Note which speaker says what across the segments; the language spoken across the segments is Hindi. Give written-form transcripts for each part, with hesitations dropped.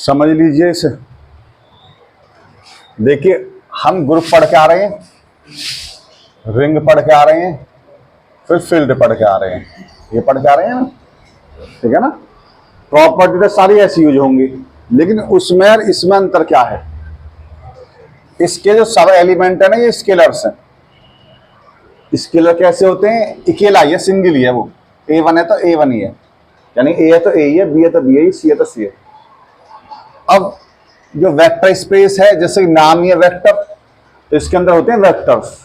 Speaker 1: समझ लीजिए इसे। देखिए हम ग्रुप पढ़ के आ रहे हैं, रिंग पढ़ के आ रहे हैं, फिर फील्ड पढ़ के आ रहे हैं, ये पढ़ के आ रहे हैं ना, ठीक है ना। प्रॉपर्टी तो सारी ऐसी यूज होंगी, लेकिन उसमें और इसमें अंतर क्या है। इसके जो सब एलिमेंट है ना, ये स्केलर्स हैं। स्केलर कैसे होते हैं, अकेला ही है, सिंगल ही है वो। A1 है तो A1 ही है, यानी A है तो A ही है, B है तो B है, C है तो C है। अब जो वेक्टर स्पेस है, जैसे नाम ही है वेक्टर, तो इसके अंदर होते हैं वेक्टर्स।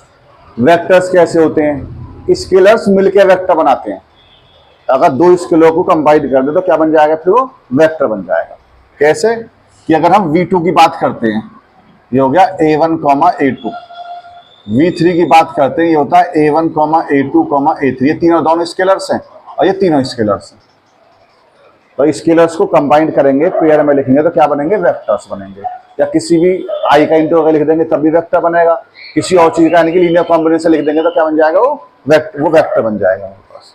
Speaker 1: वेक्टर्स कैसे होते हैं, स्केलर्स मिलकर वेक्टर बनाते हैं। अगर दो स्केलर को कंबाइन कर दे तो क्या बन जाएगा, फिर वो वेक्टर बन जाएगा। कैसे कि अगर हम V2 की बात करते हैं, ये हो गया A1, A2। V3 की बात करते हैं, ये होता है A1, A2, A3। ये तीनों दोनों स्केलर्स हैं और ये तीनों स्केलर्स हैं। तो स्केलर्स को कंबाइन करेंगे, पेयर में लिखेंगे तो क्या बनेंगे, वेक्टर्स बनेंगे। या किसी भी आई का इंटू लिख देंगे तब भी वेक्टर बनेगा। किसी और चीज का यानी कि लीनियर कॉम्बिनेशन लिख देंगे तो क्या बन जाएगा, वो वेक्टर बन जाएगा हमारे पास।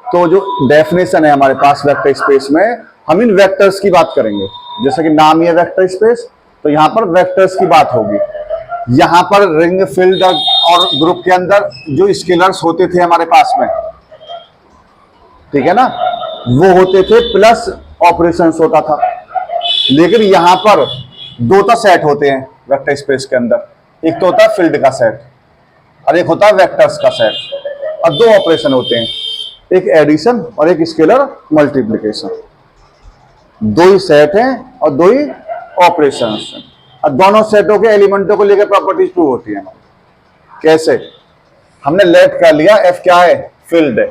Speaker 1: तो जो डेफिनेशन है हमारे पास वेक्टर स्पेस में, हम इन वेक्टर्स की बात करेंगे। जैसे कि नाम ही है वेक्टर स्पेस, तो यहाँ पर वेक्टर्स की बात होगी। यहाँ पर रिंग, फील्ड और ग्रुप के अंदर जो स्केलर्स होते थे हमारे पास में, ठीक है ना, वो होते थे प्लस ऑपरेशंस होता था। लेकिन यहां पर दो तो सेट होते हैं वेक्टर स्पेस के अंदर, एक तो होता है फील्ड का सेट और एक होता है वेक्टर्स का सेट। और दो ऑपरेशन होते हैं, एक एडिशन और एक स्केलर मल्टीप्लिकेशन। दो ही सेट हैं और दो ही ऑपरेशंस हैं, और दोनों सेटों के एलिमेंटों को लेकर प्रॉपर्टीज प्रूव होती है। कैसे, हमने लेट कर लिया, एफ क्या है, फील्ड है।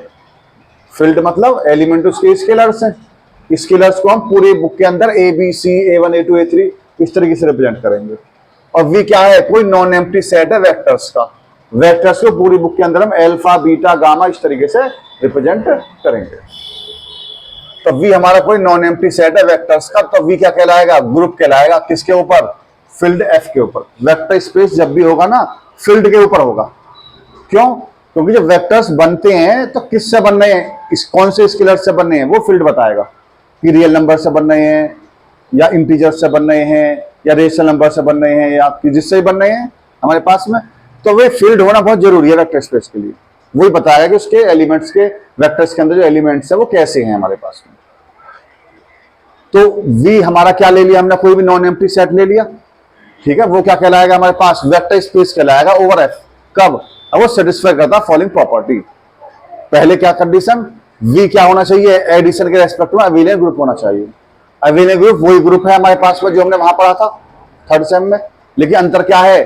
Speaker 1: फील्ड मतलब एलिमेंट उसके स्केलर्स हैं। स्केलर्स को हम पूरी बुक के अंदर A, B, C, A1, A2, A3 इस तरीके से रिप्रेजेंट करेंगे। और V क्या है, कोई नॉन एम्प्टी सेट है वेक्टर्स का। वेक्टर्स को पूरी बुक के अंदर हम अल्फा, बीटा, गामा इस तरीके से रिप्रेजेंट करेंगे। तो V हमारा कोई नॉन एम्प्टी सेट है वेक्टर्स का, तो V क्या कहलाएगा, ग्रुप कहलाएगा। किसके ऊपर, फील्ड F के ऊपर। वेक्टर स्पेस जब भी होगा ना, फील्ड के ऊपर होगा। क्यों, क्योंकि जब वेक्टर्स बनते हैं तो किससे बन रहे हैं, कौन से स्केलर से बन रहे हैं, वो फील्ड बताएगा कि रियल नंबर से बन रहे हैं या इंटीजर से बन रहे हैं या रेशनल नंबर से बन रहे हैं या जिससे बन रहे हैं हमारे पास में। तो वे फील्ड होना बहुत जरूरी है वेक्टर स्पेस के लिए। वही बताएगा कि उसके एलिमेंट्स के, वेक्टर्स के अंदर जो एलिमेंट्स है वो कैसे हैं हमारे पास में। तो V हमारा क्या ले लिया हमने, कोई भी नॉन एम्प्टी सेट ले लिया, ठीक है। वो क्या कहलाएगा हमारे पास, वेक्टर स्पेस कहलाएगा ओवर F। कब, अब वो सेटिस्फाई करता फॉलोइंग प्रॉपर्टी। पहले क्या कंडीशन, V क्या होना चाहिए, एडिशन के रेस्पेक्ट में अबेलियन ग्रुप होना चाहिए। अबेलियन ग्रुप वही ग्रुप है हमारे पास में जो हमने वहां पढ़ा था थर्ड सेम में। लेकिन अंतर क्या है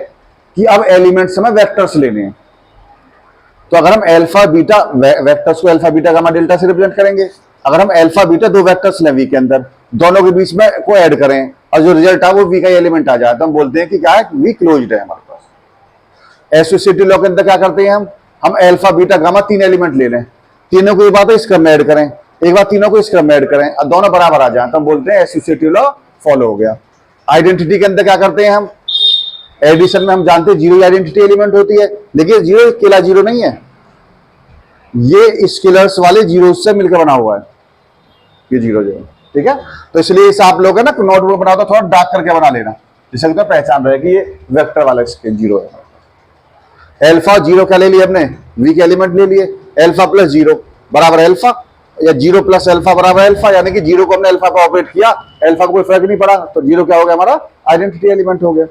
Speaker 1: कि अब एलिमेंट्स में वेक्टर्स लेने हैं। तो अगर हम अल्फा बीटा, वेक्टर्स को अल्फा बीटा गामा डेल्टा से रिप्रेजेंट करेंगे। अगर हम अल्फा बीटा दो वेक्टर्स लें V के अंदर, दोनों के बीच में को ऐड करें और जो रिजल्ट है वो V का एलिमेंट आ जाए, तो हम बोलते हैं कि क्या है, V क्लोज्ड है हमारे पास। एसोसिएटिव लॉ के अंदर क्या करते हैं हम अल्फा बीटा गामा तीन एलिमेंट ले लें, तीनों को एक बार तो इस क्रम में ऐड करें, एक बार तीनों को इस क्रम में ऐड करें और दोनों बराबर आ जाए, तो हम बोलते हैं एसोसिएटिव लॉ फॉलो हो गया। आइडेंटिटी के अंदर क्या करते हैं हम, एडिशन में हम जानते हैं जीरो आइडेंटिटी एलिमेंट होती है, लेकिन जीरो अकेला जीरो नहीं है, ये स्केलर्स वाले जीरो से मिलकर बना हुआ है, ये जीरो जीरो, ठीक है। तो इसलिए इसे आप लोग है ना नोटबुक बनाओ तो थोड़ा डार्क करके बना लेना, जिससे तो पहचान रहे कि ये वेक्टर वाला इसके जीरो है। अल्फा जीरो क्या ले लिया हमने, V के एलिमेंट ले लिए, अल्फा प्लस जीरो बराबर अल्फा, या जीरो प्लस अल्फा बराबर अल्फा, यानी कि जीरो को हमने अल्फा को ऑपरेट किया, अल्फा को कोई फर्क नहीं पड़ा, तो जीरो क्या हो गया हमारा, आइडेंटिटी एलिमेंट हो गया।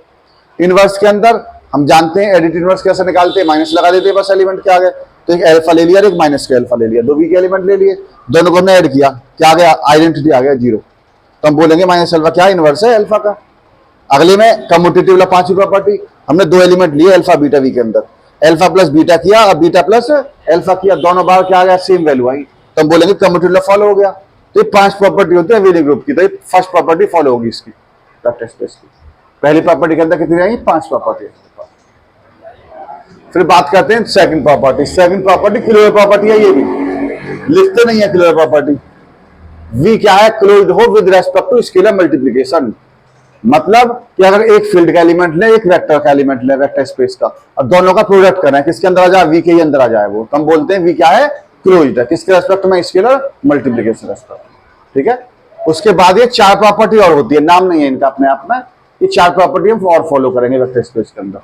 Speaker 1: इनवर्स के अंदर हम जानते हैं एडिट इनवर्स कैसे निकालते हैं, माइनस लगा देते हैं बस एलिमेंट के आगे। तो एक अल्फा ले लिया और एक माइनस के अल्फा ले लिया, दो V के एलिमेंट ले लिए, दोनों को हमने ऐड किया, क्या आ गया, आइडेंटिटी आ गया जीरो। तो हम बोलेंगे माइनस अल्फा क्या, इनवर्स है अल्फा का। अगले में कम्यूटेटिव वाला पांचवी प्रॉपर्टी, हमने दो एलिमेंट लिए अल्फा बीटा V के अंदर, अल्फा प्लस बीटा किया और बीटा प्लस अल्फा किया, दोनों बार क्या आ गया, सेम वैल्यू आई, तो हम बोलेंगे कम्यूटेटिव लॉ फॉलो हो गया। तो ये पांच प्रॉपर्टी होती है अबेलियन ग्रुप की, तो ये फर्स्ट प्रॉपर्टी फॉलो होगी इसकी वेक्टर स्पेस की। पहली प्रॉपर्टी के अंदर कितनी आएंगी, पांच प्रॉपर्टी। फिर बात करते हैं second property. Second property closure property है, ये भी लिखते नहीं है क्लोजर प्रॉपर्टी। V क्या है, क्लोज्ड हो with respect to scalar multiplication. मतलब कि अगर एक फील्ड का एलिमेंट ले, एक वेक्टर का एलिमेंट ले, वेक्टर स्पेस का, और दोनों का प्रोडक्ट करें, किसके अंदर आ जाए, V के ही अंदर आ जाए वो, तो हम बोलते हैं V क्या है, क्लोज्ड है। किसके रेस्पेक्ट में, स्केलर मल्टीप्लिकेशन रेस्पेक्ट, ठीक है। उसके बाद ये चार प्रॉपर्टी और होती है, नाम नहीं है इनका अपने आप में, ये चार प्रॉपर्टी हम और फॉलो करेंगे वेक्टर स्पेस के अंदर।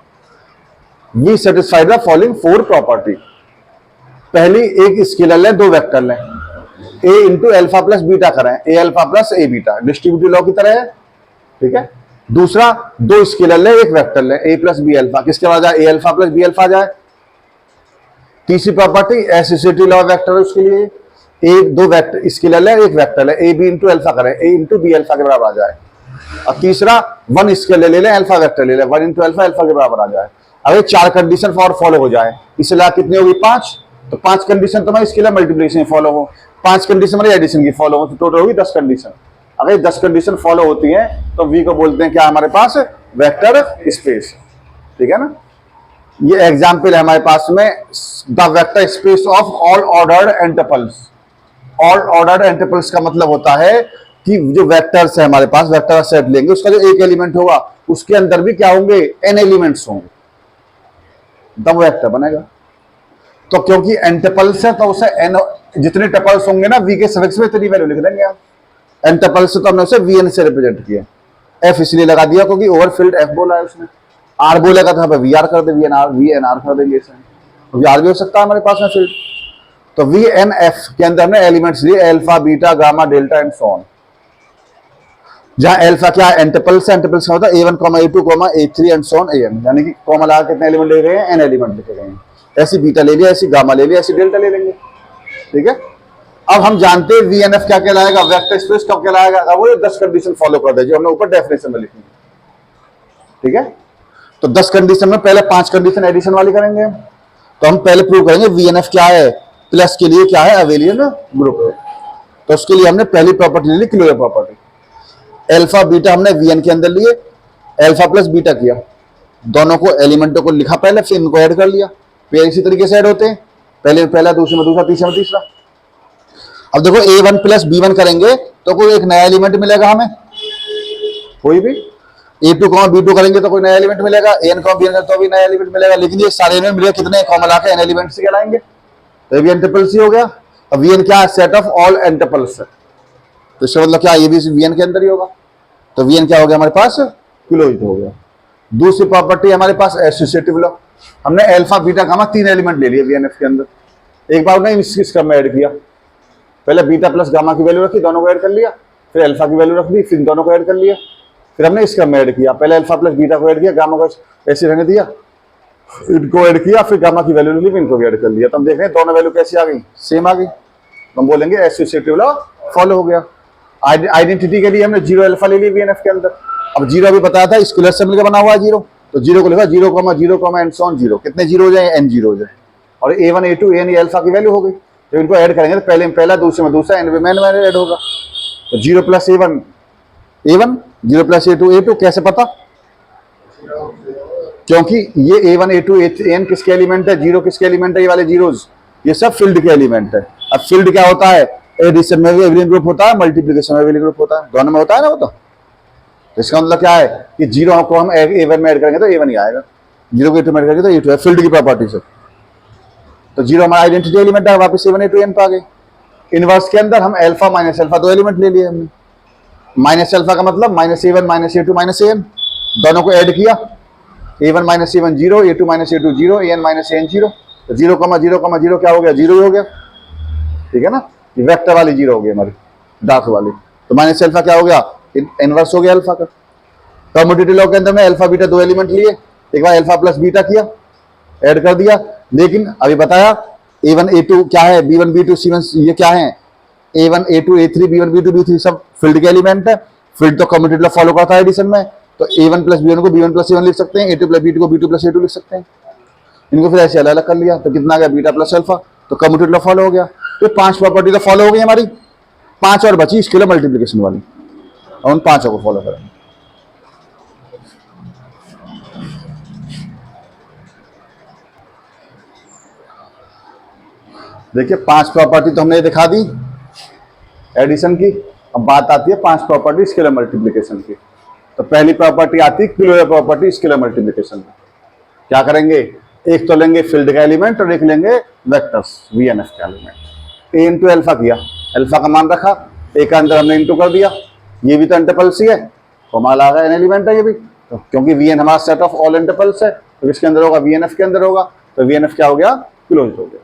Speaker 1: V satisfy the following four property. पहली, एक स्केलर लें, दो वेक्टर लें, ए इंटू एल्फा प्लस बीटा करें, ए अल्फा प्लस ए बीटा, डिस्ट्रीब्यूटिव लॉ की तरह है, ठीक है। दूसरा, दो स्केलर लें, एक वेक्टर लें, ए प्लस बी अल्फा, किसके बाद जाए, ए अल्फा प्लस बी अल्फा जाए। तीसरी प्रॉपर्टी एसोसिएटिव लॉ वेक्टर है, उसके लिए एक दो वेक्टर स्केलर लें, एक वेक्टर लें, ए बी इंटू अल्फा करें, ए इंटू बी अल्फा के बराबर आ जाए। और तीसरा, वन स्केलर ले लें, अल्फा वेक्टर ले लें, वन इंटू अल्फा अल्फा के बराबर आ जाए। अगर चार कंडीशन फॉर फॉलो हो जाए, इसलिए कितनी होगी, पांच, तो पांच कंडीशन तुम्हारी स्केलर मल्टीप्लिकेशन फॉलो हो, पांच कंडीशन हमारी एडिशन की फॉलो हो, तो टोटल होगी 10 कंडीशन। अगर 10 कंडीशन फॉलो होती है तो वी को बोलते हैं क्या, हमारे पास वेक्टर स्पेस, ठीक है ना। ये एग्जाम्पल है हमारे पास में, the vector space of all ordered n tuples. All ordered n tuples का मतलब होता है कि जो वेक्टर्स है हमारे पास, वेक्टर सेट लेंगे, उसका जो एक एलिमेंट होगा उसके अंदर भी क्या होंगे, एन एलिमेंट्स होंगे, तब वेक्टर बनेगा। तो क्योंकि एन टपल्स है तो उसे एन, जितने टपल्स होंगे ना वी के सफिक्स में इतनी वैल्यू लिख देंगे आप। एन टपल्स से तो हमने उसे वी एन से रिप्रेजेंट किया, एफ इसलिए लगा दिया क्योंकि ओवरफिल्ड एफ बोला है उसने, आर बोलेगा तो वी आर कर दे, वी एन आर कर देंगे इसे, तो वी आर भी हो सकता है हमारे पास में फील्ड। तो वी एन एफ के अंदर हमने एलिमेंट्स लिए alpha beta gamma delta and so on. जहां अल्फा क्या है, एंटपल्स है, एंटपल्स का होता है A1, A2, A3 and so on an, यानी कि कॉमा लगा कितने एलिमेंट ले गए हैं, एन एलिमेंट लिखे गए हैं। ऐसी बीटा ले लिया, ऐसी गामा ले लिया, ऐसी डेल्टा ले लेंगे, ठीक है। अब हम जानते हैं वी एन एफ क्या कहलाएगा, वेक्टर स्पेस कब कहलाएगा, वो 10 कंडीशन फॉलो कर दे जो हमने ऊपर डेफिनेशन में लिखी, ठीक है। तो 10 कंडीशन में पहले 5 कंडीशन एडिशन वाली करेंगे। तो हम पहले प्रूव करेंगे वी एन एफ क्या है, प्लस के लिए क्या है, अवेलियन ग्रुप है। तो उसके लिए हमने पहली प्रॉपर्टी ले ली, क्लोजर प्रॉपर्टी। अल्फा बीटा हमने वी एन के अंदर लिए, अल्फा प्लस बीटा किया, दोनों को एलिमेंटों को लिखा पहले, फिर इनको ऐड कर लिया, फिर इसी तरीके से ऐड होते हैं, पहले पहला, दूसरे में दूसरा, तीसरे में तीसरा। अब देखो A1 प्लस B1 करेंगे तो कोई एक नया एलिमेंट मिलेगा हमें, कोई भी। A2 B2 करेंगे तो कोई नया एलिमेंट मिलेगा, AN B N तो भी नया एलिमेंट मिलेगा, लेकिन ये सारे एलिमेंट मिलेगा कितने, कॉमन लाके एन एलिमेंट से कहलाएंगे। तो भी एंटपल्स ही हो गया। अब वी एन क्या है, सेट ऑफ ऑल एंटपल्स है, तो इसका मतलब क्या, ये भी वी एन के अंदर ही होगा। तो वी एन क्या हो गया हमारे पास, क्लोज्ड हो गया। दूसरी प्रॉपर्टी हमारे पास एसोसिएटिव लॉ। हमने अल्फा बीटा गामा 3 एलिमेंट ले लिए वी एन एफ के अंदर। एक बार नहीं इस क्रम में ऐड किया, पहले बीटा प्लस गामा की वैल्यू रखी, दोनों को ऐड कर लिया, फिर अल्फा की वैल्यू रख दी, फिर दोनों को ऐड कर लिया, फिर हमने इस क्रम में ऐड किया, पहले अल्फा प्लस बीटा को ऐड किया, गामा को ऐसे रहने दिया, इनको ऐड किया, फिर गामा की वैल्यू ली, इनको भी ऐड कर लिया। तो हम देख रहे हैं दोनों वैल्यू कैसी आ गई, सेम आ गई। तो हम बोलेंगे एसोसिएटिव लॉ फॉलो हो गया। आइडेंटिटी के लिए हमने 0 अल्फा ले ली वी एन एफ के अंदर। अब 0 भी बताया था, स्केलर से मिलकर बना हुआ है 0, तो 0 को लिखा 0, एंड सो ऑन 0, कितने 0 हो जाए, n 0 हो जाए। और A1 A2 AN ये अल्फा की वैल्यू हो गई। तो इनको ऐड करेंगे तो पहले में पहला, दूसरे में दूसरा, एन में ऐड होगा। तो 0 plus A1 A1, 0 plus A2 A2, कैसे पता, क्योंकि ये A1 A2 AN किसके एलिमेंट है, 0 किसके एलिमेंट है, ये वाले जीरोज, ये सब फील्ड के एलिमेंट है। अब फील्ड क्या होता है, एडिशन में भी एवरेज ग्रुप होता है, मल्टीप्लिकेशन में एवरेज ग्रुप होता है, दोनों में होता है ना वो। तो इसका मतलब क्या है कि 0 को हम A1 में ऐड करेंगे तो A1 ही आएगा, 0 को A2 में ऐड करेंगे तो A2 है, फील्ड की प्रॉपर्टी से। तो 0 हमारा आइडेंटिटी एलिमेंट है, वापस A1 A2 N पे आ गए। इनवर्स के अंदर हम अल्फा माइनस अल्फा 2 एलिमेंट ले लिए हमने। माइनस अल्फा का मतलब -A1 -A2 -AN, दोनों को ऐड किया, A1 -A1 0, A2 -A2 0, AN -AN 0। तो 0,0,0 क्या हो गया, 0 ही हो गया, ठीक है ना। ये वेक्टर वाली 0 हो गई हमारी, डार्क वाली। तो माइनस अल्फा क्या हो गया, इनवर्स हो गया अल्फा का। कम्यूटेटिव लॉ के अंदर में अल्फा बीटा 2 एलिमेंट लिए, एक बार अल्फा प्लस बीटा किया, ऐड कर दिया। लेकिन अभी बताया A1 A2 क्या है, B1 B2 C1 ये क्या है, A1 A2 A3 B1 B2 B3 सब फील्ड के एलिमेंट है। फील्ड तो कम्यूटेटिव लॉ फॉलो करता है एडिशन में, तो A1 प्लस B1 को B1 प्लस C1 लिख सकते हैं, A2 प्लस B2 को B2 प्लस A2 लिख सकते हैं। इनको फिर ऐसे अलग अलग कर लिया, तो कितना आ गया, बीटा प्लस अल्फा। तो कम्यूटेटिव लॉ फॉलो हो गया। तो 5 प्रॉपर्टी तो फॉलो हो गई हमारी, 5 और बची स्केलर मल्टीप्लिकेशन वाली, और उन 5 को फॉलो करेंगे। देखिए 5 प्रॉपर्टी तो हमने दिखा दी एडिशन की। अब बात आती है 5 प्रॉपर्टी स्केलर मल्टीप्लिकेशन की। तो पहली प्रॉपर्टी आती है क्लोजर प्रॉपर्टी स्केलर मल्टीप्लिकेशन की। क्या करेंगे, एक तो लेंगे फील्ड का एलिमेंट और एक लेंगे वेक्टर्स वी एन एफ का एलिमेंट। ए इंटू अल्फा किया, अल्फा का मान रखा, ए के अंदर हमने इंटू कर दिया, ये भी तो इंटरपल्स ही है, कॉमा लगा एन एलिमेंट है ये भी, तो क्योंकि वी एन हमारा सेट ऑफ ऑल इंटरपल्स है, तो किसके अंदर होगा, वी एन एफ के अंदर होगा, तो वी एन एफ क्या हो गया, क्लोज हो गया।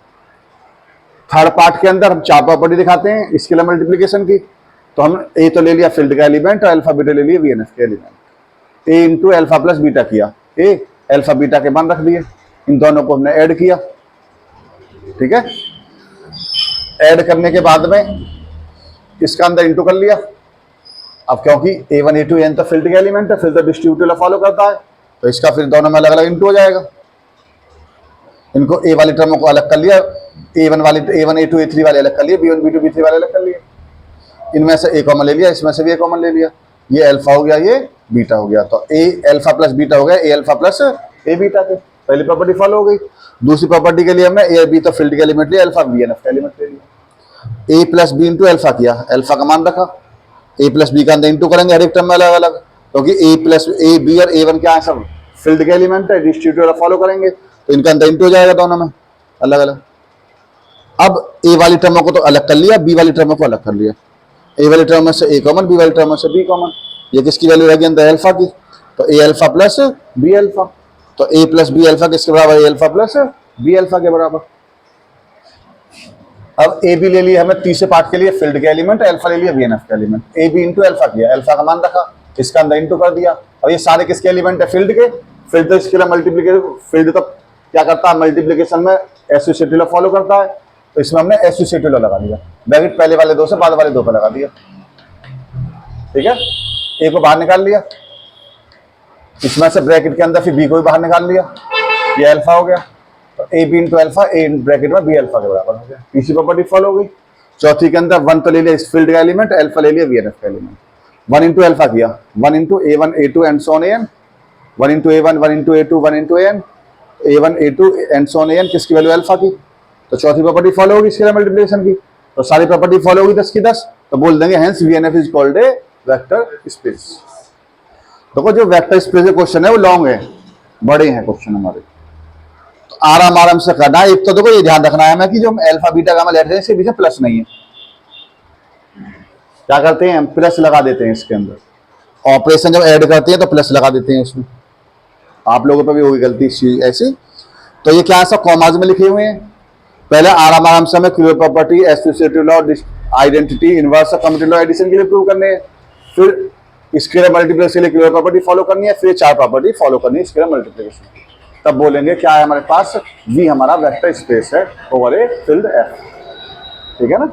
Speaker 1: थर्ड पार्ट के अंदर हम 4 प्रॉपर्टी दिखाते हैं स्केलर मल्टीप्लिकेशन की, तो हम ए तो ले लिया फील्ड का एलिमेंट और अल्फा बीटा ले लिया वी एन एफ के एलिमेंट। ए इंटू अल्फा प्लस बीटा किया, ए अल्फा बीटा के मान रख दिए, इन दोनों को हमने ऐड किया, ठीक है। ऐड करने के बाद में इसका अंदर इंटू कर लिया। अब क्योंकि a1 a2 n तो फील्ड का एलिमेंट है, फिर तो डिस्ट्रीब्यूटिव लॉ फॉलो करता है, तो इसका फिर दोनों में अलग अलग इंटू हो जाएगा। इनको a वाली टर्मों को अलग कर लिया, a1 a2 a3 वाले अलग कर लिए, b1 b2 b3 वाले अलग कर लिए, इनमें से a कॉमन ले लिया, इसमें से भी a कॉमन ले लिया, ये अल्फा हो गया, ये बीटा हो गया, तो a अल्फा प्लस बीटा हो गया, a alpha plus a beta के, पहली प्रॉपर्टी फॉलो हो गई। दूसरी प्रॉपर्टी के लिए हमने a b तो फील्ड का एलिमेंट लिया, अल्फा वी एन एफ का एलिमेंट ले लिया, a plus B into alpha किया, अल्फा का मान रखा, a प्लस बी का अंदर इंटू करेंगे हर एक टर्म में अलग अलग, क्योंकि a प्लस a b और a1 क्या है, सब फील्ड के एलिमेंट है, डिस्ट्रीब्यूटिव लॉ फॉलो करेंगे, तो इनका अंदर इंटू हो जाएगा दोनों में अलग अलग। अब a वाली टर्मों को तो अलग कर लिया, b वाली टर्मों को अलग कर लिया, a वाली टर्म में से a कॉमन, b वाली टर्म में से b कॉमन, ये किसकी वैल्यू रहेगी अंदर, अल्फा की, तो a alpha plus b alpha, तो a प्लस b अल्फा किसके बराबर, a alpha plus b alpha के बराबर। अब ए बी ले लिया हमने तीसरे पार्ट के लिए फील्ड के एलिमेंट, अल्फा ले लिया वी एन एफ का element, A B into alpha किया, अल्फा का मान रखा, इसका अंदर इंटू कर दिया। और ये सारे किसके एलिमेंट है, फील्ड के, फील्ड तो इसके लिए मल्टीप्लीकेशन, फील्ड तो क्या करता है, मल्टीप्लीकेशन में एसोसिएटिव लॉ फॉलो करता है, तो इसमें हमने एसोसिएटिव लॉ लगा दिया, ब्रैकेट पहले वाले 2 से बाद वाले 2 पर लगा दिया, ठीक है। ए को बाहर निकाल लिया, इसमें से ब्रैकेट के अंदर फिर बी को भी बाहर निकाल लिया, ये अल्फा हो गया, तो A B into alpha, A bracket में बी अल्फा के बराबर हो गया, तीसरी प्रॉपर्टी फॉलो हो गई। चौथी के अंदर 1 तो ले लिया इस फील्ड का एलिमेंट, अल्फा ले लिया वी एन एफ का एलिमेंट, 1 इंटू अल्फा किया, 1 into a1 a2 and so on an, 1 into a1 1 into a2 1 into an, a1 a2 and so on an किसकी वैल्यू अल्फा की, तो चौथी प्रॉपर्टी फॉलो होगी इसके मल्टीप्लिकेशन की, तो सारी प्रॉपर्टी फॉलो होगी 10 की 10, तो बोल देंगे hence V N F is called a vector space. देखो जो वेक्टर स्पेस के क्वेश्चन है वो लॉन्ग है, बड़े हैं क्वेश्चन हमारे, तो आराम आराम से करना है। एक तो देखो ये ध्यान रखना है मैं कि जो हम अल्फा बीटा गामा लेते हैं इसके पीछे प्लस नहीं है, क्या करते हैं हम प्लस लगा देते हैं इसके अंदर, ऑपरेशन जब ऐड करते हैं तो प्लस लगा देते हैं इसमें, आप लोगों पर भी होगी गलती ऐसी। तो ये क्या है, सब कॉमाज में लिखे हुए हैं, पहले आराम आराम से हमें closure property, associative law, identity, inverse commutative law addition के लिए प्रूव करने हैं, फिर स्केलर मल्टीप्लिकेशन के लिए क्लोजर प्रॉपर्टी फॉलो करनी है, फिर 4 प्रॉपर्टी फॉलो करनी है स्केलर मल्टीप्लिकेशन, तब बोलेंगे क्या है हमारे पास, वी हमारा वेक्टर स्पेस है ओवर ए फील्ड एफ, ठीक है ना।